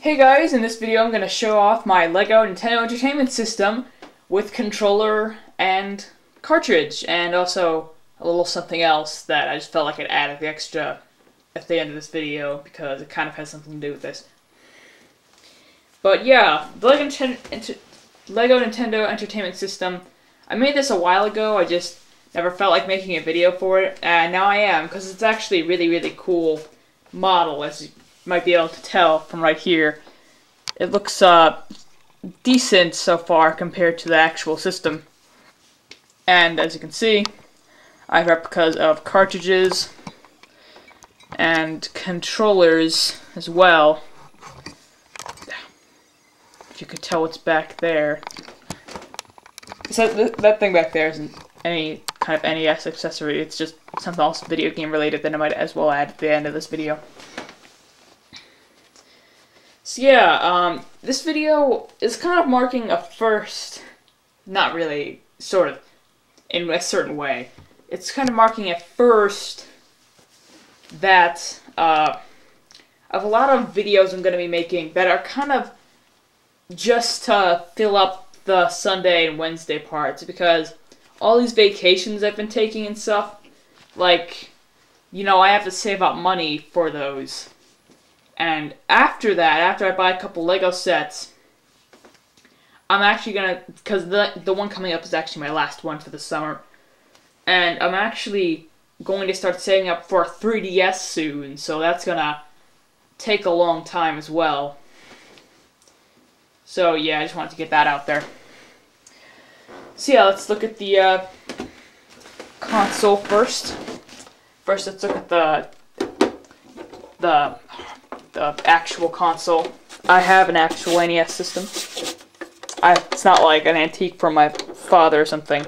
Hey guys, in this video I'm going to show off my LEGO Nintendo Entertainment System with controller and cartridge, and also a little something else that I just felt like I'd add the extra at the end of this video because it kind of has something to do with this. But yeah, the LEGO Nintendo Entertainment System, I made this a while ago, I just never felt like making a video for it, and now I am, because it's actually a really cool model, as you might be able to tell from right here. It looks decent so far compared to the actual system. And as you can see, I have replicas of cartridges and controllers as well. If you could tell what's back there. So that thing back there isn't any kind of NES accessory, it's just something else video game related that I might as well add at the end of this video. So yeah, this video is kind of marking a first, not really, sort of, in a certain way. It's kind of marking a first that, of a lot of videos I'm going to be making that are kind of just to fill up the Sunday and Wednesday parts, because all these vacations I've been taking and stuff, like, you know, I have to save up money for those. And after that, after I buy a couple Lego sets, I'm actually gonna, because the one coming up is actually my last one for the summer, and I'm actually going to start saving up for a 3DS soon, so that's gonna take a long time as well. So yeah, I just wanted to get that out there. So yeah, let's look at the console first. First, let's look at the actual console. I have an actual NES system. It's not like an antique from my father or something.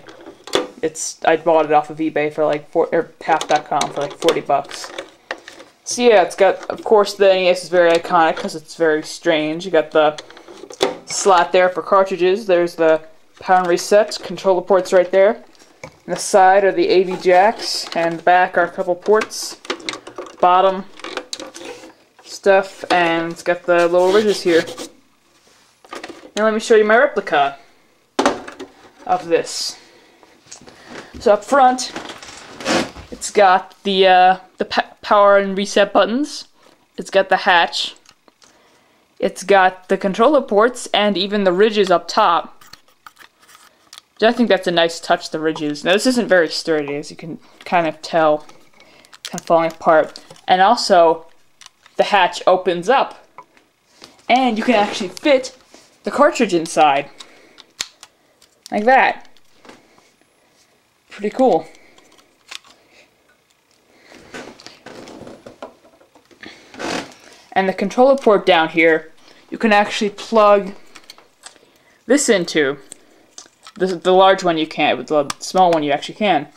I bought it off of eBay for like half.com for like 40 bucks. So yeah, it's got, of course, the NES is very iconic because it's very strange. You got the slot there for cartridges. There's the power and reset controller ports right there. On the side are the AV jacks, and back are a couple ports. Bottom stuff, and it's got the little ridges here. Now let me show you my replica of this. So up front, it's got the power and reset buttons. It's got the hatch. It's got the controller ports and even the ridges up top. I think that's a nice touch, the ridges. Now this isn't very sturdy, as you can kind of tell, kind of falling apart. And also, the hatch opens up, and you can actually fit the cartridge inside, like that. Pretty cool. And the controller port down here, you can actually plug this into. The large one you can't, but the small one you actually can.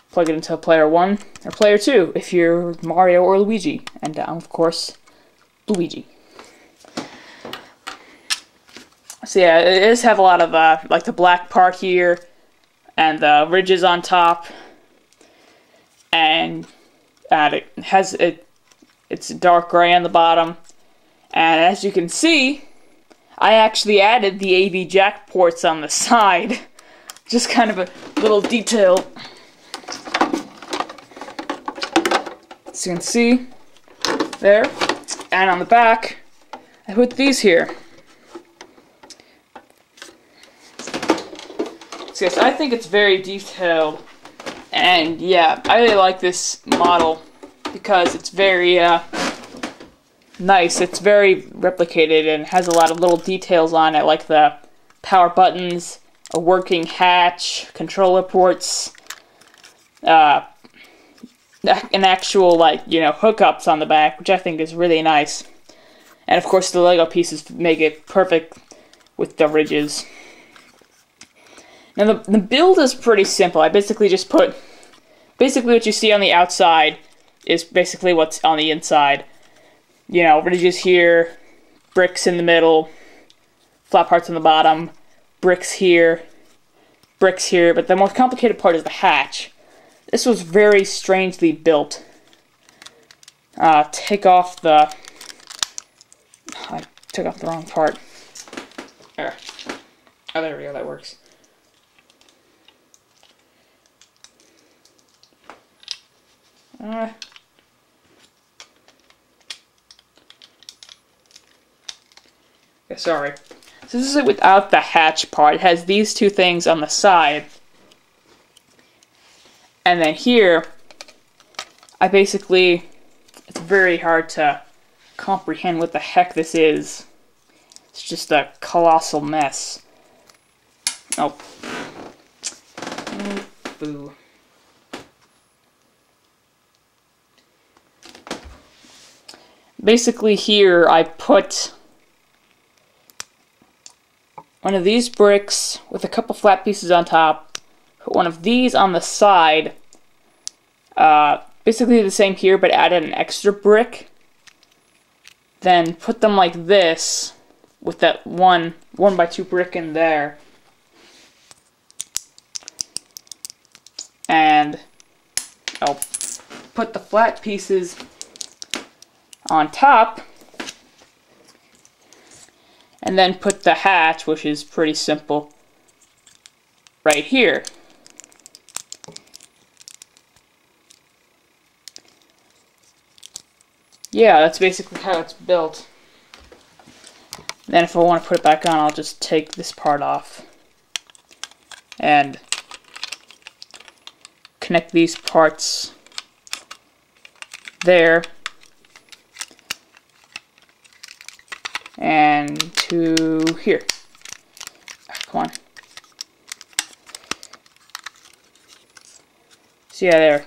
Plug it into player 1 or player 2 if you're Mario or Luigi. And of course, Luigi. So yeah, it does have a lot of, like the black part here, and the ridges on top. And it's dark gray on the bottom. And as you can see, I actually added the AV jack ports on the side. Just kind of a little detail. As you can see, there. And on the back, I put these here. So yes, I think it's very detailed. And yeah, I really like this model because it's very nice. It's very replicated and has a lot of little details on it, like the power buttons, a working hatch, controller ports, an actual, like, you know, hookups on the back, which I think is really nice. And of course the Lego pieces make it perfect with the ridges. Now the build is pretty simple. I basically just put, what you see on the outside is basically what's on the inside. You know, ridges here, bricks in the middle, flat parts on the bottom, bricks here, but the most complicated part is the hatch. This was very strangely built. Take off the took off the wrong part. There. Oh, there we go, that works. Okay, sorry. So this is it without the hatch part. It has these two things on the side. And then here, I basically, it's very hard to comprehend what the heck this is. It's just a colossal mess. Oh. Boo. Basically here, I put one of these bricks with a couple flat pieces on top, put one of these on the side, basically the same here, but added an extra brick, then put them like this, with that 1x2 brick in there, and I'll put the flat pieces on top, and then put the hatch, which is pretty simple, right here. Yeah, that's basically how it's built. Then if I want to put it back on, I'll just take this part off and connect these parts there and to here. Come on. So yeah,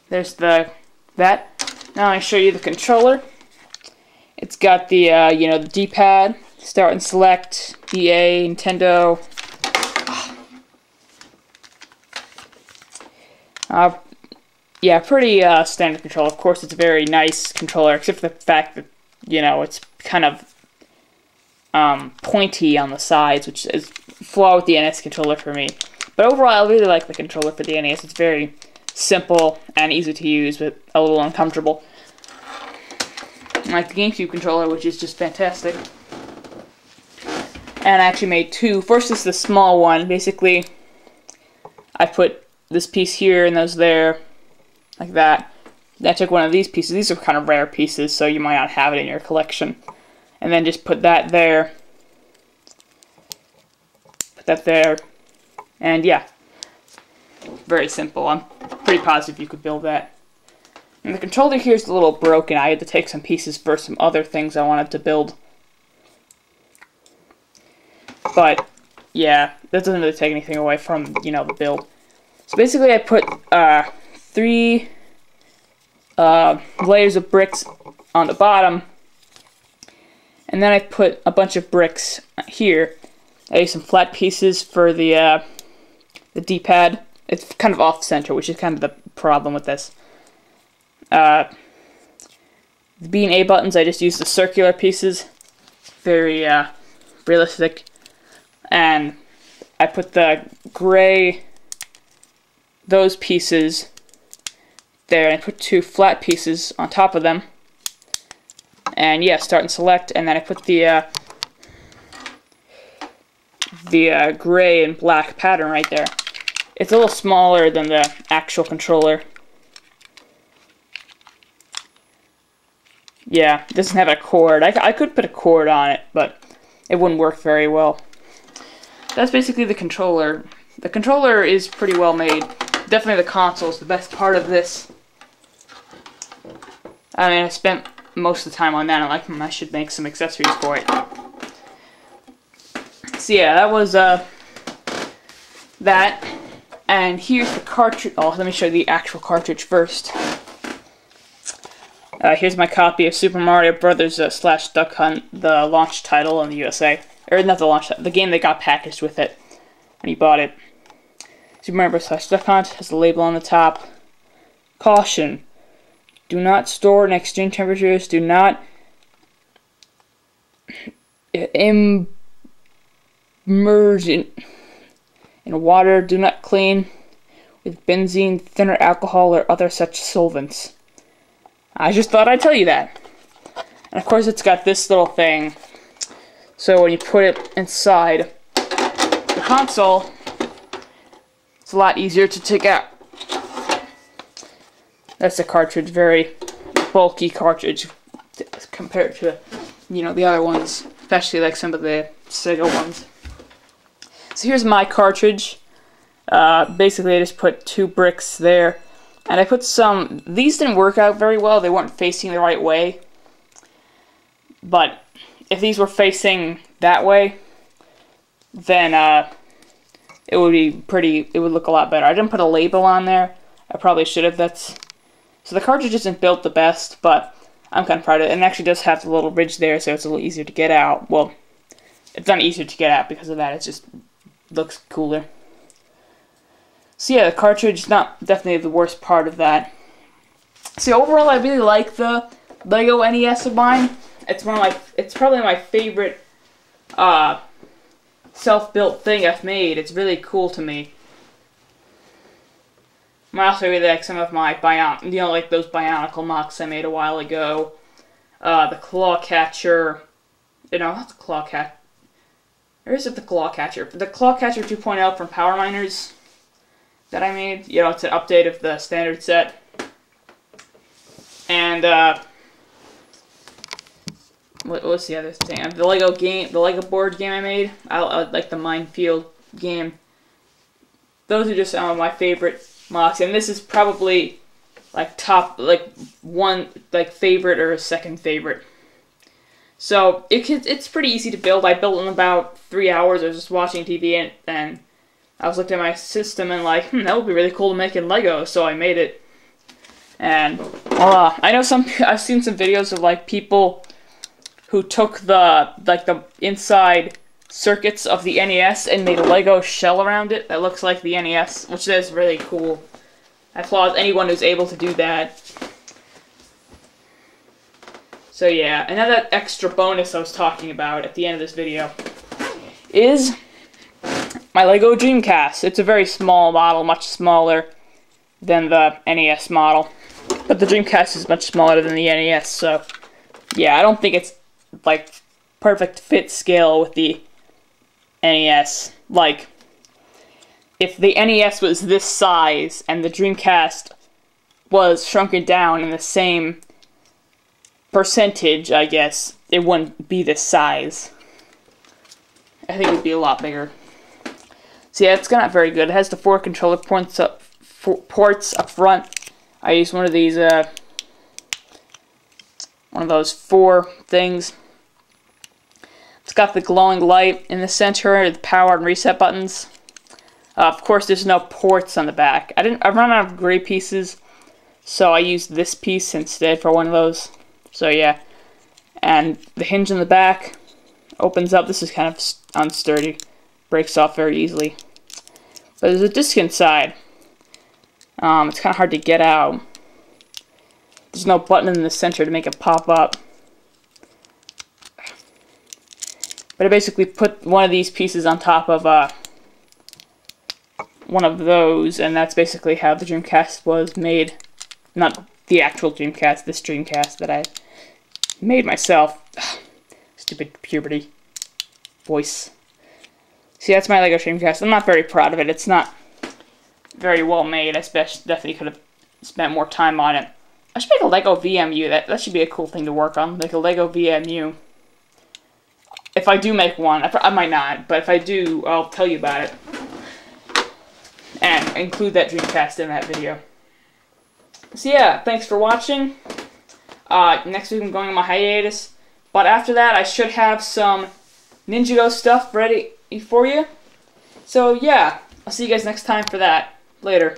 there's that. Now I show you the controller. It's got the you know, the D-pad, start and select, EA, Nintendo. Yeah, pretty standard controller. Of course, it's a very nice controller, except for the fact that, you know, it's kind of pointy on the sides, which is a flaw with the NES controller for me. But overall, I really like the controller for the NES. It's very simple and easy to use, but a little uncomfortable. I like the GameCube controller, which is just fantastic. And I actually made two. First is the small one. Basically, I put this piece here and those there, like that. Then I took one of these pieces. These are kind of rare pieces, so you might not have it in your collection. And then just put that there. Put that there. And yeah, very simple. I'm pretty positive you could build that. And the controller here is a little broken. I had to take some pieces for some other things I wanted to build. But yeah, that doesn't really take anything away from, you know, the build. So basically I put 3 layers of bricks on the bottom, and then I put a bunch of bricks here. I used some flat pieces for the D-pad. It's kind of off-center, which is kind of the problem with this. The B and A buttons, I just used the circular pieces. Very realistic. And I put the gray, those pieces there, and I put 2 flat pieces on top of them. And yeah, start and select, and then I put the gray and black pattern right there. It's a little smaller than the actual controller. Yeah, it doesn't have a cord. I could put a cord on it, but it wouldn't work very well. That's basically the controller. The controller is pretty well made. Definitely the console is the best part of this. I mean, I spent most of the time on that. I'm like, I should make some accessories for it. So yeah, that was that. And here's the cartridge. Oh, let me show you the actual cartridge first. Here's my copy of Super Mario Brothers / Duck Hunt, the launch title in the USA. Or not the launch title, the game that got packaged with it when you bought it. Super Mario Brothers / Duck Hunt has a label on the top. Caution. Do not store in extreme temperatures. Do not immerse in water. Do not clean with benzene, thinner alcohol, or other such solvents. I just thought I'd tell you that. And of course it's got this little thing. So when you put it inside the console, it's a lot easier to take out. That's a cartridge, very bulky cartridge compared to, you know, the other ones, especially like some of the Sega ones. So here's my cartridge. Basically I just put 2 bricks there, and I put some, these didn't work out very well, they weren't facing the right way, but if these were facing that way, then it would look a lot better. I didn't put a label on there, I probably should have. So the cartridge isn't built the best, but I'm kind of proud of it, and it actually does have the little ridge there, so it's a little easier to get out. Well, it's not easier to get out because of that, it just looks cooler. So yeah, the cartridge is not definitely the worst part of that. So overall, I really like the Lego NES of mine. It's probably my favorite self-built thing I've made. It's really cool to me. I also really like some of my like those Bionicle mocks I made a while ago. The claw catcher. You know, not the claw catcher. Or is it the claw catcher? The claw catcher 2.0 from Power Miners that I made. You know, it's an update of the standard set. And what's the other thing? The Lego board game I made. I like the Minefield game. Those are just some of my favorite mocks, and this is probably like one favorite or a second favorite. So it's pretty easy to build. I built in about 3 hours. I was just watching TV and I was looking at my system and like, that would be really cool to make in Lego. So I made it. And I know I've seen some videos of like people who took the inside circuits of the NES and made a Lego shell around it that looks like the NES, which is really cool. I applaud anyone who's able to do that. So yeah, another extra bonus I was talking about at the end of this video is my Lego Dreamcast. It's a very small model, much smaller than the NES model, but the Dreamcast is much smaller than the NES, so yeah, I don't think it's like perfect fit scale with the NES. Like, if the NES was this size and the Dreamcast was shrunken down in the same percentage, I guess, it wouldn't be this size. I think it would be a lot bigger. So yeah, it's not very good. It has the 4 controller ports up front. I use one of these, one of those 4 things. It's got the glowing light in the center, the power and reset buttons. Of course, there's no ports on the back. I run out of gray pieces, so I used this piece instead for one of those. So yeah, and the hinge in the back opens up. This is kind of unsturdy, breaks off very easily. But there's a disc inside. It's kind of hard to get out. There's no button in the center to make it pop up. But I basically put one of these pieces on top of one of those, and that's basically how the Dreamcast was made. Not the actual Dreamcast, this Dreamcast that I made myself. Stupid puberty voice. See, that's my Lego Dreamcast. I'm not very proud of it. It's not very well made. I definitely could have spent more time on it. I should make a Lego VMU. That should be a cool thing to work on. Like a Lego VMU. If I do make one, I might not, but if I do, I'll tell you about it. And include that Dreamcast in that video. So yeah, thanks for watching. Next week I'm going on my hiatus. But after that, I should have some Ninjago stuff ready for you. So yeah, I'll see you guys next time for that. Later.